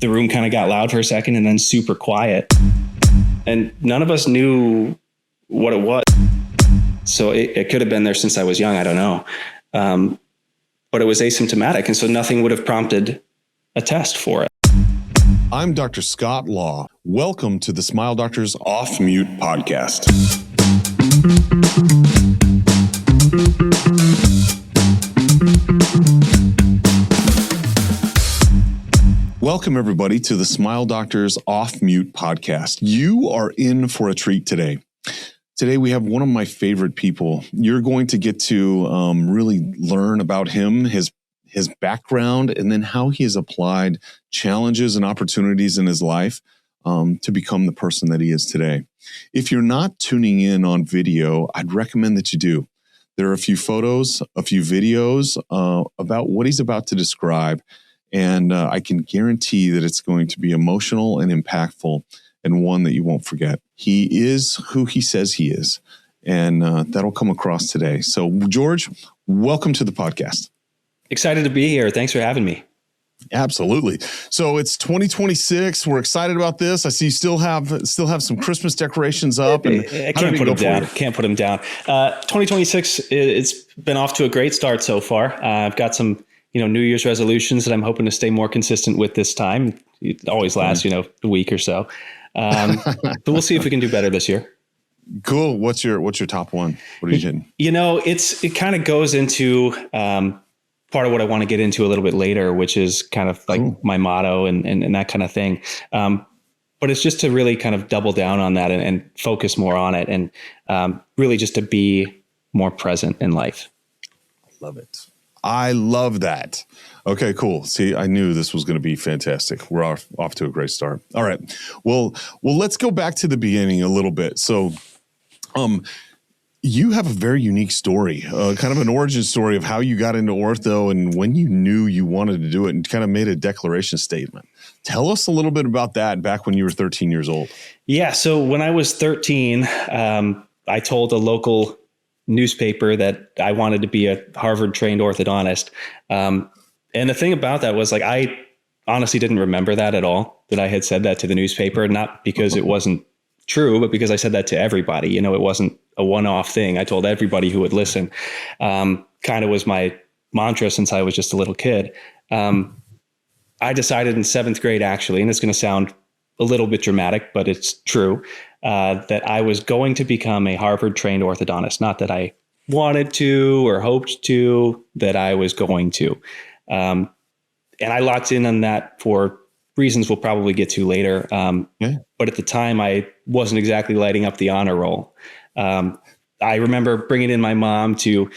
the room kind of got loud for a second and then super quiet. And none of us knew what it was. So it could have been there since I was young. I don't know. But it was asymptomatic. And so nothing would have prompted a test for it. I'm Dr. Scott Law. Welcome to the Smile Doctors Off Mute podcast. Welcome, everybody, to the Smile Doctors Off Mute podcast. You are in for a treat today. Today, we have one of my favorite people. You're going to get to really learn about him, his background, and then how he has applied challenges and opportunities in his life to become the person that he is today. If you're not tuning in on video, I'd recommend that you do. There are a few photos, a few videos about what he's about to describe. And I can guarantee that it's going to be emotional and impactful and one that you won't forget. He is who he says he is. And that'll come across today. So, George, welcome to the podcast. Excited to be here. Thanks for having me. Absolutely. So it's 2026. We're excited about this. I see you still have some Christmas decorations up. And I can't put them down. Can't put them down. 2026, it's been off to a great start so far. I've got some New Year's resolutions that I'm hoping to stay more consistent with this time. It always lasts, a week or so. But we'll see if we can do better this year. Cool. What's your top one? What are you getting? It kind of goes into part of what I want to get into a little bit later, which is kind of like my motto and that kind of thing. But it's just to really kind of double down on that and focus more on it and really just to be more present in life. Love it. I love that. Okay, cool. See, I knew this was going to be fantastic. We're off to a great start. All right. Well, let's go back to the beginning a little bit. So, you have a very unique story, kind of an origin story of how you got into ortho and when you knew you wanted to do it and kind of made a declaration statement. Tell us a little bit about that back when you were 13 years old. Yeah. So when I was 13, I told a local newspaper that I wanted to be a Harvard trained orthodontist. And the thing about that was I honestly didn't remember that at all, that I had said that to the newspaper, not because it wasn't true, but because I said that to everybody. It wasn't a one-off thing. I told everybody who would listen. Kind of was my mantra since I was just a little kid. I decided in 7th grade, actually, and it's going to sound a little bit dramatic, but it's true, that I was going to become a Harvard-trained orthodontist. Not that I wanted to or hoped to, that I was going to. And I locked in on that for reasons we'll probably get to later. But at the time, I wasn't exactly lighting up the honor roll. I remember bringing in my mom to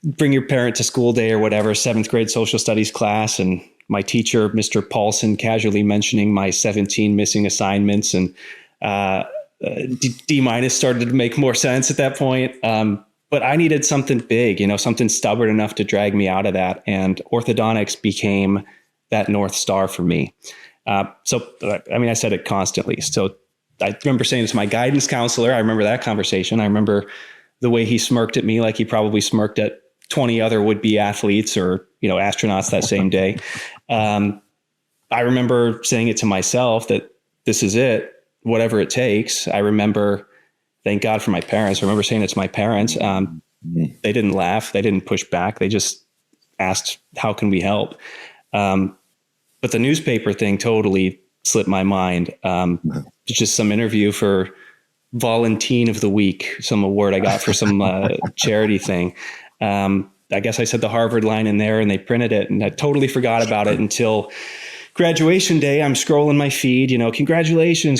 bring your parent to school day or whatever, 7th grade social studies class, and my teacher, Mr. Paulson, casually mentioning my 17 missing assignments, and D- started to make more sense at that point. But I needed something big, something stubborn enough to drag me out of that. And orthodontics became that North Star for me. I said it constantly. So I remember saying it to my guidance counselor. I remember that conversation. I remember the way he smirked at me, like he probably smirked at 20 other would-be athletes or, astronauts that same day. I remember saying it to myself that this is it, whatever it takes. I remember, thank God for my parents. I remember saying it to my parents. They didn't laugh. They didn't push back. They just asked, how can we help? But the newspaper thing totally slipped my mind. It's just some interview for Volunteen of the Week, some award I got for some charity thing. I guess I said the Harvard line in there and they printed it, and I totally forgot about it until graduation day. I'm scrolling my feed, congratulations.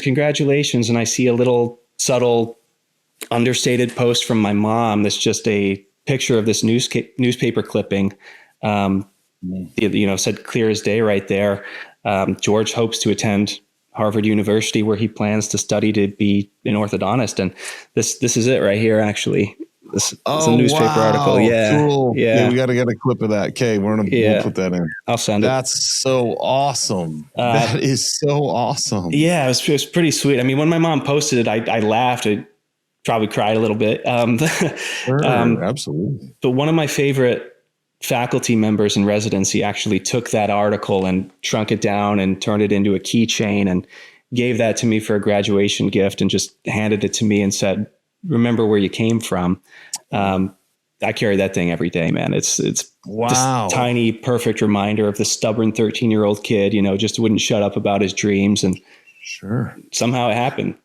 And I see a little subtle understated post from my mom. That's just a picture of this newspaper clipping. Said clear as day right there. George hopes to attend Harvard University, where he plans to study to be an orthodontist. And this is it right here, actually. This is a newspaper article. Yeah. Cool. Yeah. We got to get a clip of that. Okay. We'll put that in. I'll send it. That's so awesome. That is so awesome. Yeah. It was pretty sweet. I mean, when my mom posted it, I laughed. I probably cried a little bit. Sure, absolutely. But one of my favorite faculty members in residency actually took that article and shrunk it down and turned it into a keychain and gave that to me for a graduation gift and just handed it to me and said, remember where you came from. I carry that thing every day, man. It's wow. This tiny, perfect reminder of the stubborn 13-year-old kid, just wouldn't shut up about his dreams. And sure, somehow it happened.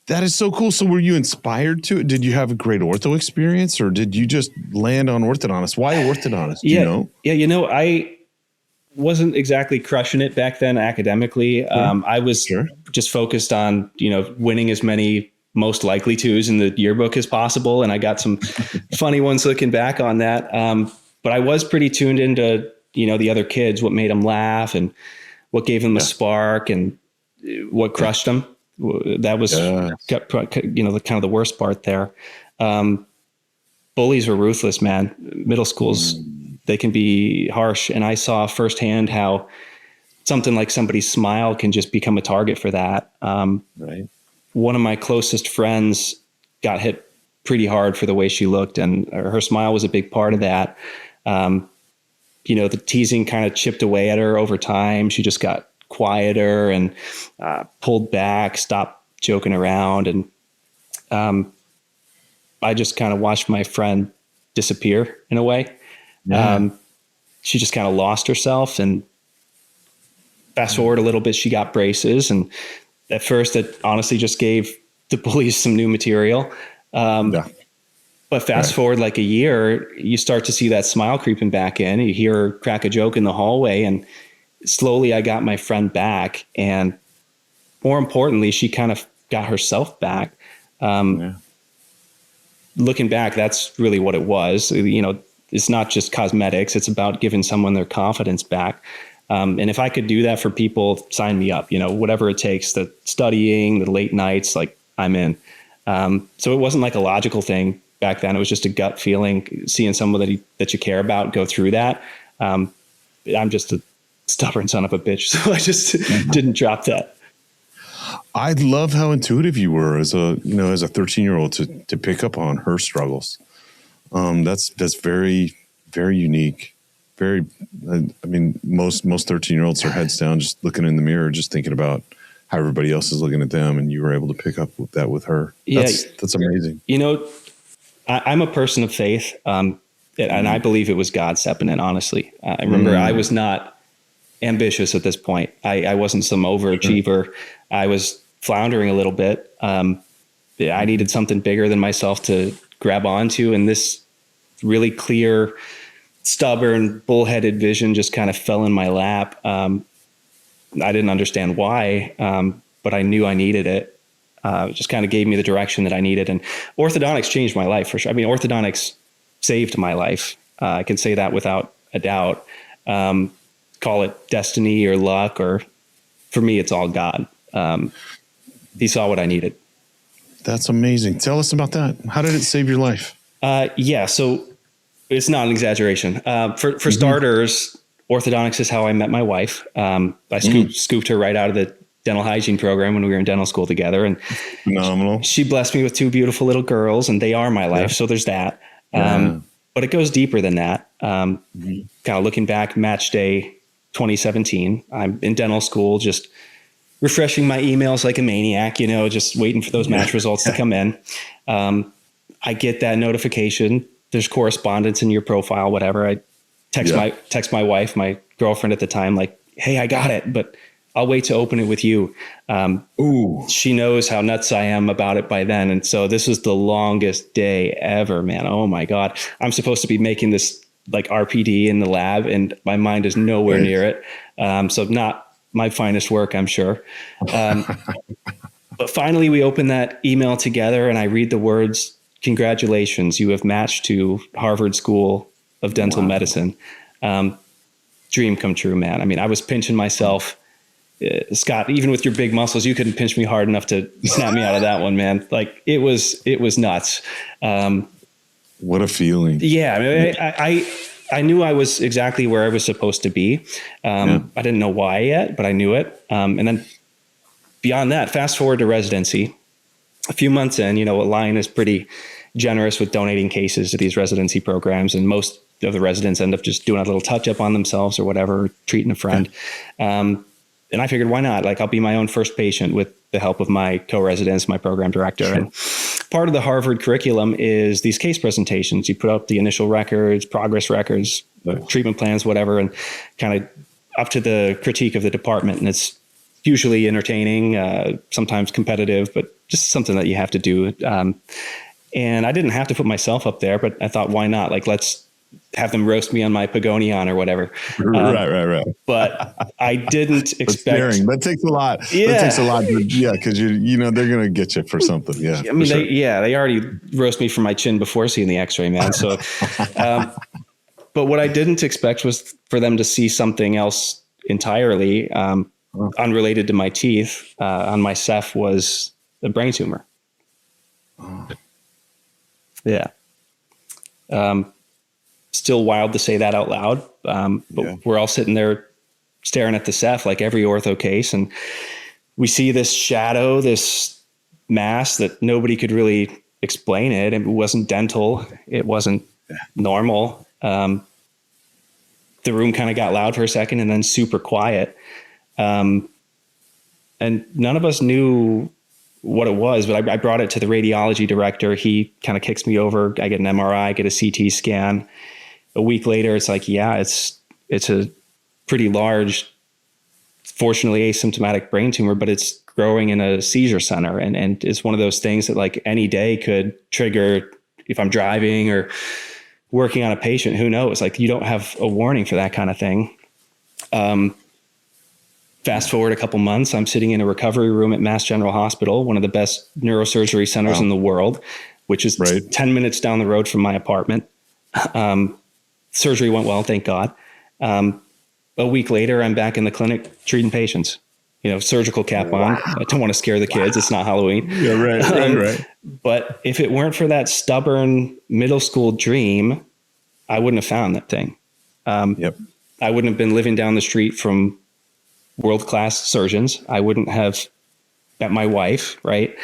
That is so cool. So were you inspired to it? Did you have a great ortho experience, or did you just land on orthodontist? Why orthodontist? Do you know? Yeah, I wasn't exactly crushing it back then academically. I was just focused on, winning as many most likely tos in the yearbook as possible. And I got some funny ones looking back on that. But I was pretty tuned into, the other kids, what made them laugh and what gave them a spark and what crushed them. That was, the kind of the worst part there. Bullies were ruthless, man. Middle schools, they can be harsh. And I saw firsthand how something like somebody's smile can just become a target for that. Right. One of my closest friends got hit pretty hard for the way she looked, and her smile was a big part of that. The teasing kind of chipped away at her over time. She just got quieter and pulled back, stopped joking around. And I just kind of watched my friend disappear in a way. Yeah. She just kind of lost herself, and fast forward a little bit, she got braces. And at first it honestly just gave the bullies some new material. But fast forward like a year, you start to see that smile creeping back in. You hear her crack a joke in the hallway, and slowly I got my friend back. And more importantly, she kind of got herself back. Looking back, that's really what it was. It's not just cosmetics. It's about giving someone their confidence back. And if I could do that for people, sign me up, whatever it takes, the studying, the late nights, like I'm in. So it wasn't like a logical thing back then. It was just a gut feeling, seeing somebody that you care about go through that. I'm just a stubborn son of a bitch. So I just didn't drop that. I love how intuitive you were as a 13-year-old to pick up on her struggles. That's very, very unique. Most 13-year-olds are heads down, just looking in the mirror, just thinking about how everybody else is looking at them. And you were able to pick up that with her. That's amazing. I'm a person of faith. And I believe it was God stepping in, honestly. I remember I was not ambitious at this point. I wasn't some overachiever. Sure. I was floundering a little bit. I needed something bigger than myself to grab onto. And this really clear, stubborn, bullheaded vision just kind of fell in my lap. I didn't understand why, but I knew I needed it. It just kind of gave me the direction that I needed. And orthodontics changed my life for sure. Orthodontics saved my life. I can say that without a doubt. Call it destiny or luck, or for me, it's all God. He saw what I needed. That's amazing. Tell us about that. How did it save your life? So it's not an exaggeration. For starters, orthodontics is how I met my wife. I scooped her right out of the dental hygiene program when we were in dental school together. And phenomenal. She blessed me with two beautiful little girls, and they are my life. Yeah. So there's that. But it goes deeper than that. Kind of looking back, match day 2017, I'm in dental school, just refreshing my emails like a maniac, just waiting for those match results to come in. I get that notification. There's correspondence in your profile, whatever. I text my wife, my girlfriend at the time, like, hey, I got it, but I'll wait to open it with you. She knows how nuts I am about it by then. And so this was the longest day ever, man. Oh my God. I'm supposed to be making this like RPD in the lab, and my mind is nowhere near it. So not my finest work, I'm sure. But finally we open that email together, and I read the words, "Congratulations, you have matched to Harvard School of Dental Medicine." Dream come true, man. I was pinching myself. Scott, even with your big muscles, you couldn't pinch me hard enough to snap me out of that one, man. Like it was nuts. What a feeling. Yeah. I knew I was exactly where I was supposed to be. I didn't know why yet, but I knew it. And then beyond that, fast forward to residency. A few months in, Lion is pretty generous with donating cases to these residency programs. And most of the residents end up just doing a little touch up on themselves or whatever, treating a friend. And I figured, why not? Like, I'll be my own first patient with the help of my co-residents, my program director. Sure. And part of the Harvard curriculum is these case presentations. You put up the initial records, progress records, treatment plans, whatever, and kind of up to the critique of the department. And it's usually entertaining, sometimes competitive, but just something that you have to do. And I didn't have to put myself up there, but I thought, why not? Like, let's have them roast me on my Pagonion or whatever. Right. But I didn't expect. That takes a lot. Yeah. That takes a lot. Because you know they're going to get you for something. Yeah. I mean, they already roast me for my chin before seeing the X-ray, man. So, but what I didn't expect was for them to see something else entirely unrelated to my teeth. On my Ceph was a brain tumor. Oh. Yeah. Still wild to say that out loud. But we're all sitting there staring at the Ceph like every ortho case. And we see this shadow, this mass that nobody could really explain it. It wasn't dental. It wasn't normal. The room kind of got loud for a second and then super quiet. And none of us knew what it was, but I brought it to the radiology director. He kind of kicks me over. I get an MRI, get a CT scan. A week later, it's like, it's a pretty large, fortunately asymptomatic brain tumor, but it's growing in a seizure center. And it's one of those things that like any day could trigger if I'm driving or working on a patient, who knows? Like, you don't have a warning for that kind of thing. Fast forward a couple months, I'm sitting in a recovery room at Mass General Hospital, one of the best neurosurgery centers in the world, which is 10 minutes down the road from my apartment. Surgery went well, thank God. A week later, I'm back in the clinic treating patients, surgical cap on. I don't want to scare the kids. It's not Halloween. Yeah, right. But if it weren't for that stubborn middle school dream, I wouldn't have found that thing. I wouldn't have been living down the street from world-class surgeons. I wouldn't have met my wife, right?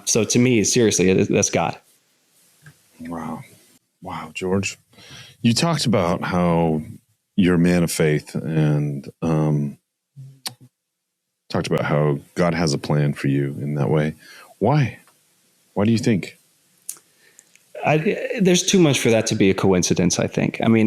So to me, seriously, that's God. Wow, George. You talked about how you're a man of faith and talked about how God has a plan for you in that way. Why? Why do you think? There's too much for that to be a coincidence, I think. I mean,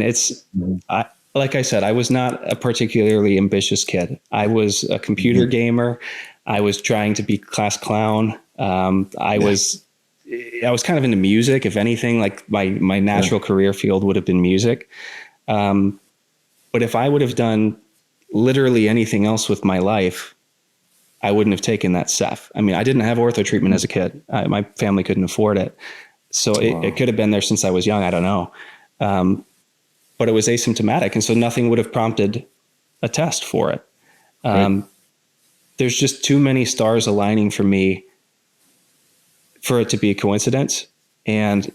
like I said, I was not a particularly ambitious kid. I was a computer gamer. I was trying to be class clown. I was kind of into music. If anything, like my natural career field would have been music. But if I would have done literally anything else with my life, I wouldn't have taken that Ceph. I mean, I didn't have ortho treatment as a kid. My family couldn't afford it. So it could have been there since I was young. I don't know. But it was asymptomatic. And so nothing would have prompted a test for it. There's just too many stars aligning for me for it to be a coincidence. And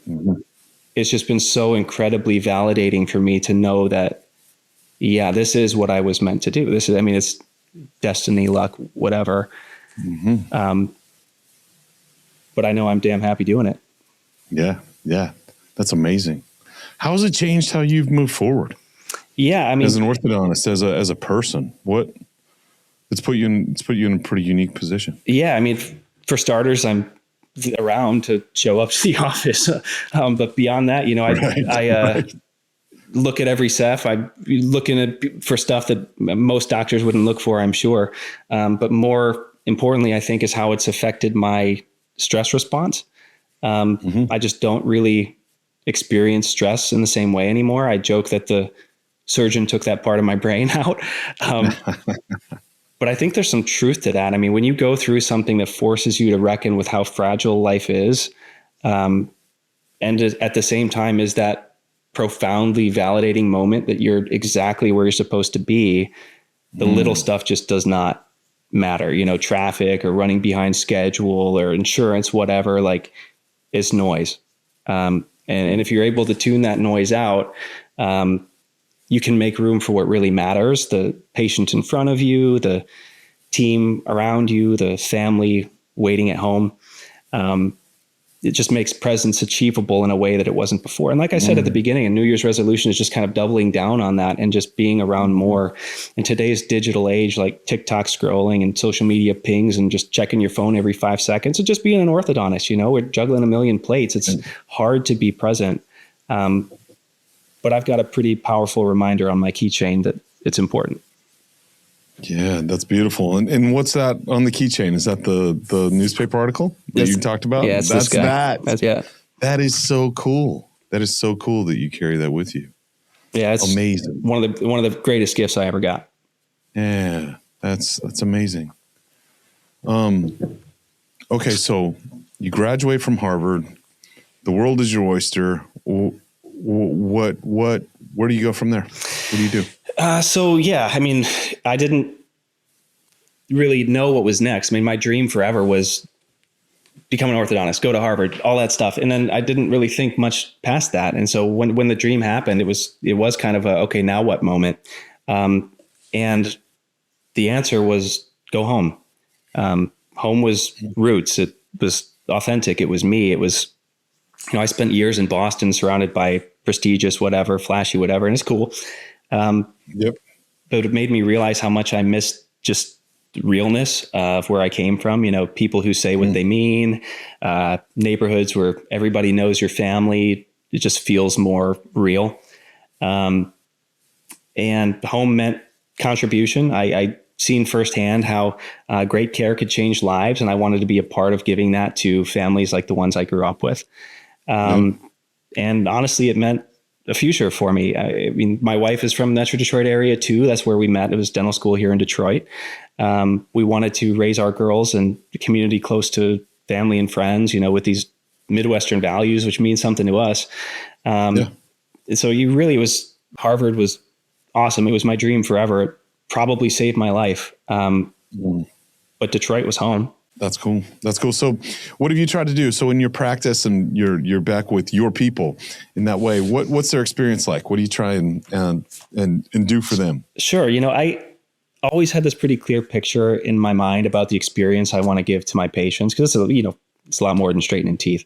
it's just been so incredibly validating for me to know that, this is what I was meant to do. It's destiny, luck, whatever. But I know I'm damn happy doing it. Yeah. That's amazing. How has it changed how you've moved forward? Yeah. I mean, as an orthodontist, as a person, it's put you in a pretty unique position. Yeah. I mean, for starters, I'm around to show up to the office. But beyond that, I look at every Ceph. I'm looking for stuff that most doctors wouldn't look for, I'm sure. But more importantly, I think, is how it's affected my stress response. I just don't really experience stress in the same way anymore. I joke that the surgeon took that part of my brain out. But I think there's some truth to that. I mean, when you go through something that forces you to reckon with how fragile life is, and at the same time is that profoundly validating moment that you're exactly where you're supposed to be, the little stuff just does not matter. Traffic or running behind schedule or insurance, whatever, like, is noise. And if you're able to tune that noise out, you can make room for what really matters: the patient in front of you, the team around you, the family waiting at home. it just makes presence achievable in a way that it wasn't before. And like I said at the beginning, a New Year's resolution is just kind of doubling down on that and just being around more. In today's digital age, like TikTok scrolling and social media pings and just checking your phone every 5 seconds, and just being an orthodontist, we're juggling a million plates. It's hard to be present. But I've got a pretty powerful reminder on my keychain that it's important. Yeah, that's beautiful. And what's that on the keychain? Is that the newspaper article that you talked about? Yeah, that's that. That is so cool. That is so cool that you carry that with you. Yeah, it's amazing. One of the greatest gifts I ever got. Yeah, that's amazing. Okay, so you graduate from Harvard. The world is your oyster. Where do you go from there? What do you do? I didn't really know what was next. I mean, my dream forever was become an orthodontist, go to Harvard, all that stuff. And then I didn't really think much past that. And so when the dream happened, it was kind of a, okay, now what moment? And the answer was go home. Home was roots. It was authentic. It was me. It was, I spent years in Boston surrounded by prestigious, whatever, flashy, whatever. And it's cool. But it made me realize how much I missed just realness of where I came from. People who say what they mean, neighborhoods where everybody knows your family. It just feels more real. And home meant contribution. I seen firsthand how great care could change lives. And I wanted to be a part of giving that to families like the ones I grew up with. And honestly, it meant a future for me. I mean, my wife is from the Metro Detroit area too. That's where we met. It was dental school here in Detroit. We wanted to raise our girls in a community close to family and friends, with these Midwestern values, which means something to us. So Harvard was awesome. It was my dream forever. It probably saved my life. But Detroit was home. That's cool. That's cool. So what have you tried to do? So in your practice and you're back with your people in that way, what's their experience like? What do you try and do for them? Sure. I always had this pretty clear picture in my mind about the experience I want to give to my patients, because it's a lot more than straightening teeth.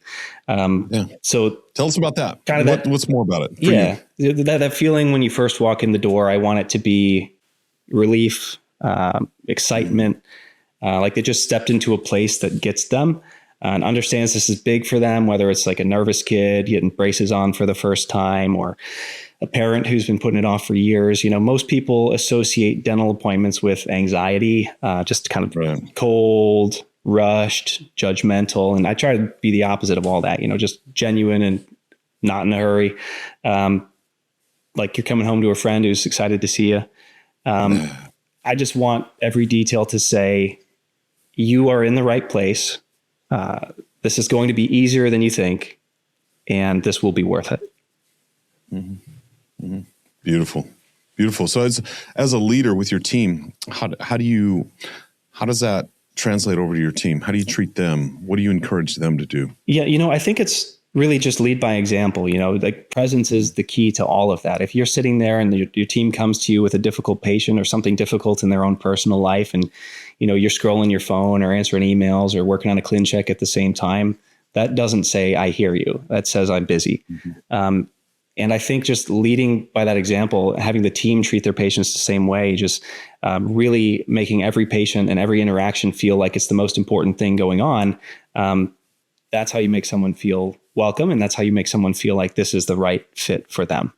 So tell us about that. What's more about it? That feeling when you first walk in the door, I want it to be relief, excitement, like they just stepped into a place that gets them and understands this is big for them, whether it's like a nervous kid getting braces on for the first time or a parent who's been putting it off for years. Most people associate dental appointments with anxiety, just kind of cold, rushed, judgmental. And I try to be the opposite of all that, just genuine and not in a hurry. Like you're coming home to a friend who's excited to see you. I just want every detail to say, you are in the right place. This is going to be easier than you think, and this will be worth it. Beautiful. Beautiful. So as a leader with your team, how does that translate over to your team? How do you treat them? What do you encourage them to do? Yeah. I think it's really just lead by example. Like presence is the key to all of that. If you're sitting there and your team comes to you with a difficult patient or something difficult in their own personal life, and you're scrolling your phone or answering emails or working on a clean check at the same time, that doesn't say I hear you. That says I'm busy. And I think just leading by that example, having the team treat their patients the same way, just really making every patient and every interaction feel like it's the most important thing going on. That's how you make someone feel welcome. And that's how you make someone feel like this is the right fit for them.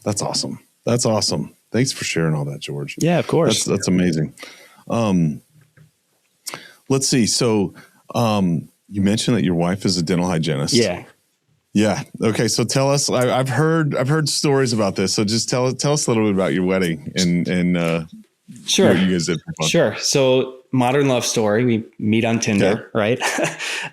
That's awesome. That's awesome. Thanks for sharing all that, George. Yeah, of course. That's amazing. Let's see. So you mentioned that your wife is a dental hygienist. Yeah. Yeah. Okay. So tell us, I've heard stories about this. So just tell us a little bit about your wedding and sure. What you guys did for fun. Sure. So modern love story. We meet on Tinder, right?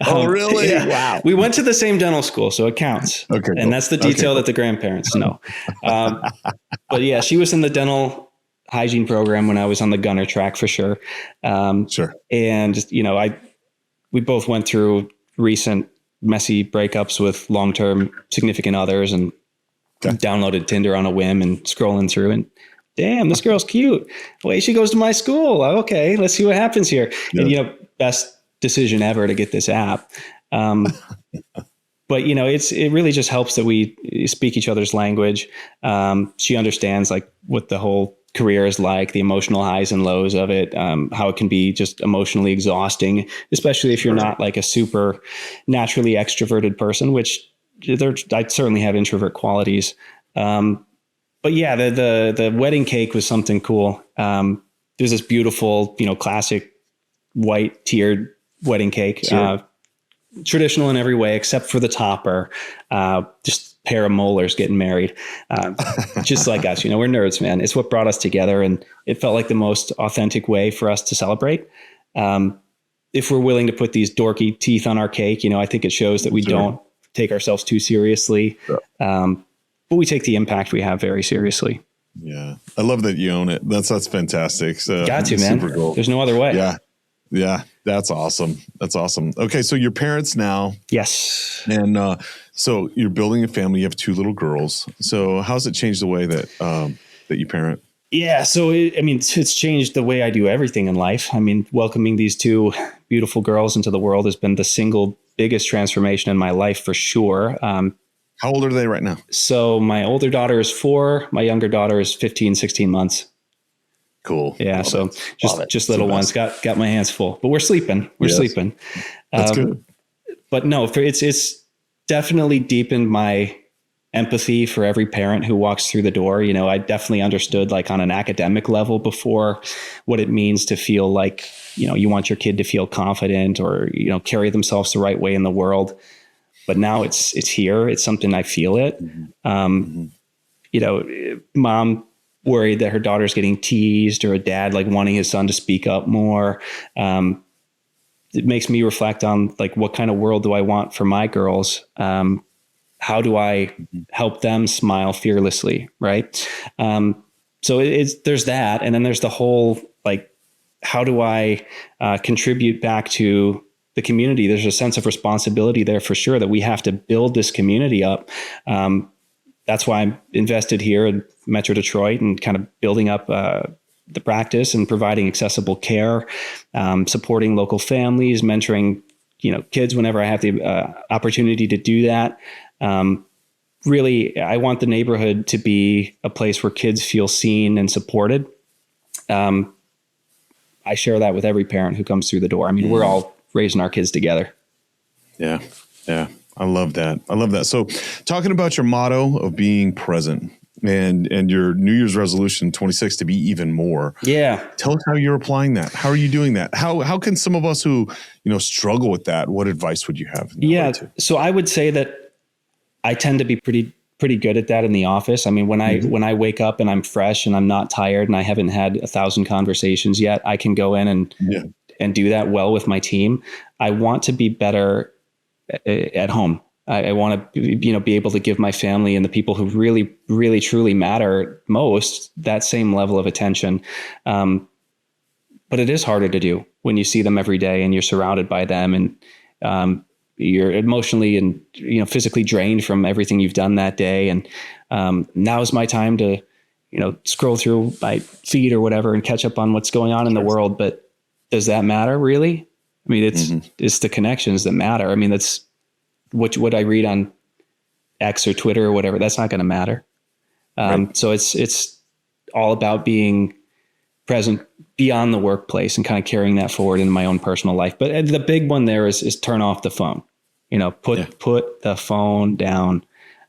Oh, really? Yeah. Wow. We went to the same dental school, so it counts. Okay. Cool. And that's the detail that the grandparents know. But yeah, she was in the dental hygiene program when I was on the gunner track for sure. Sure. And just, we both went through recent messy breakups with long-term significant others and downloaded Tinder on a whim and scrolling through and damn, this girl's cute. Wait, she goes to my school. Okay, let's see what happens here. Yeah. And best decision ever to get this app. But it really just helps that we speak each other's language. She understands like what the whole career is like, the emotional highs and lows of it, how it can be just emotionally exhausting, especially if you're not like a super naturally extroverted person, which I certainly have introvert qualities. But yeah, the wedding cake was something cool. There's this beautiful, classic white tiered wedding cake. Sure. Traditional in every way, except for the topper. Just a pair of molars getting married. Just like us, we're nerds, man. It's what brought us together, and it felt like the most authentic way for us to celebrate. If we're willing to put these dorky teeth on our cake, I think it shows that we don't take ourselves too seriously. Sure. But we take the impact we have very seriously. Yeah. I love that you own it. That's fantastic. So got to, man. Super cool. There's no other way. Yeah. Yeah. That's awesome. That's awesome. Okay. So your parents now. Yes. And so you're building a family. You have 2 little girls. So how's it changed the way that you parent? Yeah. So, it's changed the way I do everything in life. Welcoming these 2 beautiful girls into the world has been the single biggest transformation in my life for sure. How old are they right now? So my older daughter is 4. My younger daughter is 15, 16 months. Cool. Yeah. Just little ones. Got my hands full, but we're sleeping. We're sleeping. That's good. But no, it's definitely deepened my empathy for every parent who walks through the door. I definitely understood like on an academic level before what it means to feel like, you want your kid to feel confident or, carry themselves the right way in the world. But now it's here. It's something I feel it. Mom worried that her daughter's getting teased, or a dad like wanting his son to speak up more. It makes me reflect on like, what kind of world do I want for my girls? How do I help them smile fearlessly? Right. So there's that. And then there's the whole, like, how do I contribute back to the community? There's a sense of responsibility there for sure, that we have to build this community up. That's why I'm invested here in Metro Detroit and kind of building up the practice and providing accessible care, supporting local families, mentoring, kids whenever I have the opportunity to do that. Really, I want the neighborhood to be a place where kids feel seen and supported. I share that with every parent who comes through the door. We're all raising our kids together. Yeah. Yeah. I love that. So talking about your motto of being present and your New Year's resolution 26 to be even more. Yeah. Tell us how you're applying that. How are you doing that? How can some of us who, struggle with that, what advice would you have? Yeah. So I would say that I tend to be pretty good at that in the office. When I wake up and I'm fresh and I'm not tired and I haven't had 1,000 conversations yet, I can go in and do that well with my team. I want to be better at home. I want to, be able to give my family and the people who really, really, truly matter most that same level of attention. But it is harder to do when you see them every day and you're surrounded by them, and you're emotionally and physically drained from everything you've done that day. And now is my time to scroll through my feed or whatever and catch up on what's going on in the world. But does that matter really? It's the connections that matter. That's what I read on X or Twitter or whatever. That's not going to matter. Right. So it's all about being present beyond the workplace and kind of carrying that forward into my own personal life. But the big one there is turn off the phone. Put the phone down.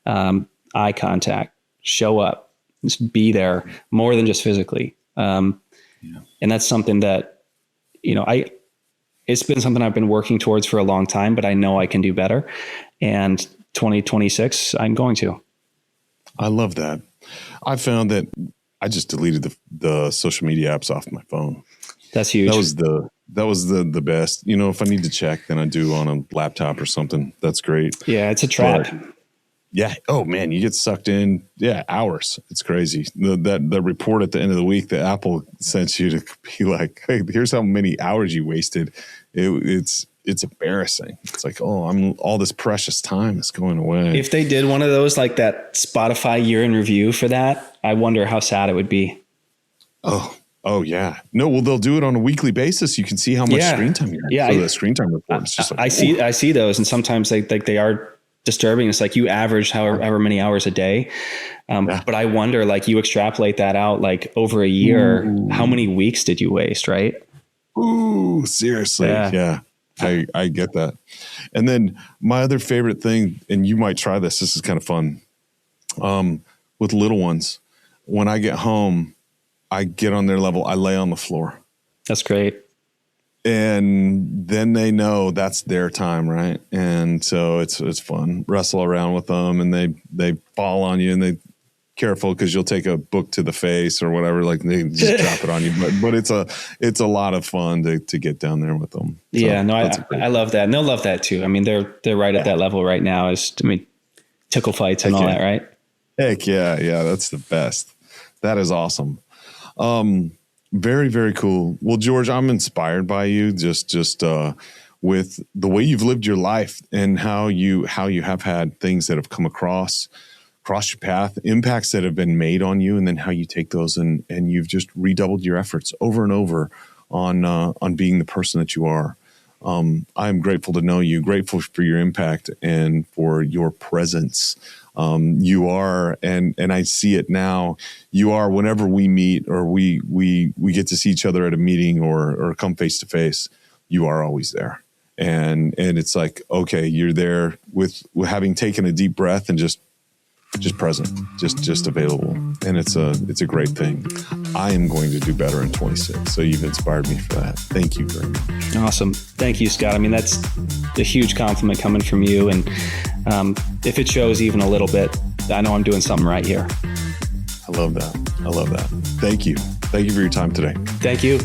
Eye contact. Show up. Just be there more than just physically. And that's something that it's been something I've been working towards for a long time, but I know I can do better. And 2026, I'm going to. I love that. I found that I just deleted the social media apps off my phone. That's huge. That was the best. If I need to check, then I do on a laptop or something. That's great. Yeah, it's a trap. Yeah. Oh man, you get sucked in. Yeah, hours. It's crazy. The report at the end of the week that Apple sent you to be like, hey, here's how many hours you wasted. It's embarrassing. It's like, all this precious time is going away. If they did one of those, like that Spotify year in review for that, I wonder how sad it would be. Oh, Oh yeah. No, well, they'll do it on a weekly basis. You can see how much screen time you have. Yeah. So the screen time report is just like, I see those. And sometimes they are disturbing. It's like you average however many hours a day. But I wonder, like, you extrapolate that out, like over a year, how many weeks did you waste? Right. Ooh, seriously. Yeah. I get that. And then my other favorite thing, and you might try this is kind of fun. With little ones, when I get home, I get on their level. I lay on the floor. That's great. And then they know that's their time, right? And so it's fun. Wrestle around with them, and they fall on you, and they careful because you'll take a book to the face or whatever. Like they just drop it on you. But it's a lot of fun to get down there with them. So yeah, no, I love that, and they'll love that too. I mean, they're right at that level right now. Tickle fights and all that, right? Heck yeah, that's the best. That is awesome. Very, very cool. Well, George, I'm inspired by you just with the way you've lived your life and how you have had things that have come across your path, impacts that have been made on you, and then how you take those and you've just redoubled your efforts over and over on being the person that you are. I'm grateful to know you, grateful for your impact and for your presence. You are, and I see it now, you are, whenever we meet or we get to see each other at a meeting or come face to face, you are always there. And it's like, okay, you're there with having taken a deep breath and just present, just available. And it's a great thing. I am going to do better in 26. So you've inspired me for that. Thank you very much. Awesome. Thank you, Scott. I mean, that's a huge compliment coming from you. And if it shows even a little bit, I know I'm doing something right here. I love that. Thank you. Thank you for your time today. Thank you.